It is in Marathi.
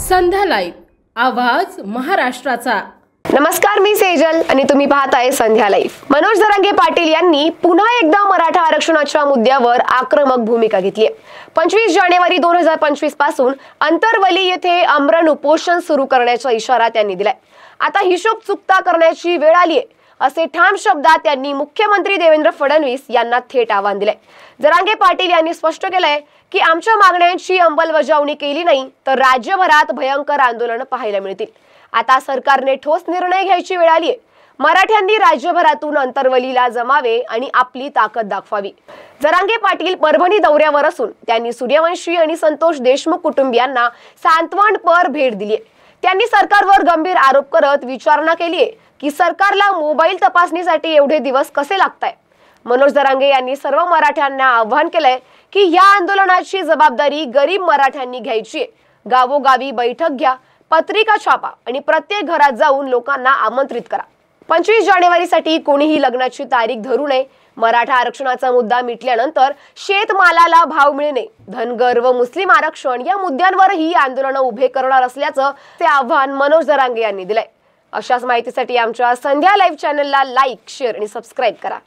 संध्या लाईव्ह आवाज महाराष्ट्राचा। नमस्कार, मी सेजल आणि तुम्ही पाहताय संध्या लाईव्ह। मनोज जरांगे पाटील यांनी पुन्हा एकदा मराठा आरक्षणाच्या मुद्द्यावर आक्रमक भूमिका घेतली आहे। 25 जानेवारी 2025 पासून अंतरवली येथे आमरण उपोषण सुरू करण्याचा इशारा त्यांनी दिलाय। आता हिशोब चुकता करण्याची वेळ आली आहे असे ठाम शब्दात त्यांनी मुख्यमंत्री देवेंद्र फडणवीस यांना थेट आव्हान दिले। जरांगे पाटील यांनी स्पष्ट केलंय की आमच्या मागण्यांची अंमलबजावणी केली नाही तर राज्यभरात भयंकर आंदोलन पाहायला मिळतील। आता सरकारने ठोस निर्णय घ्यायची वेळ आली आहे। मराठ्यांनी राज्यभरातून अंतरवलीला जमावे आणि आपली ताकद दाखवावी। जरांगे पाटील परभणी दौऱ्यावर असून त्यांनी सूर्यवंशी आणि संतोष देशमुख कुटुंबियांना सांत्वनपर भेट दिली आहे। त्यांनी सरकारवर गंभीर आरोप करत विचारणा केली आहे की सरकारला मोबाईल तपासणीसाठी एवढे दिवस कसे लागताय। मनोज जरांगे यांनी सर्व मराठ्यांना आवाहन केलंय की या आंदोलनाची जबाबदारी गरीब मराठ्यांनी घ्यायची आहे। गावोगावी बैठक घ्या, पत्रिका छापा आणि प्रत्येक घरात जाऊन लोकांना आमंत्रित करा। 25 जानेवारीसाठी कोणीही लग्नाची तारीख धरू नये। मराठा आरक्षणाचा मुद्दा मिटल्यानंतर शेतमालाला भाव मिळणे, धनगर व मुस्लिम आरक्षण या मुद्द्यांवरही आंदोलन उभे करणार असल्याचं ते आव्हान मनोज जरांगे यांनी दिलंय। अशाच माहितीसाठी आमच्या संध्या लाईव्ह चॅनलला लाईक, शेअर आणि सबस्क्राईब करा।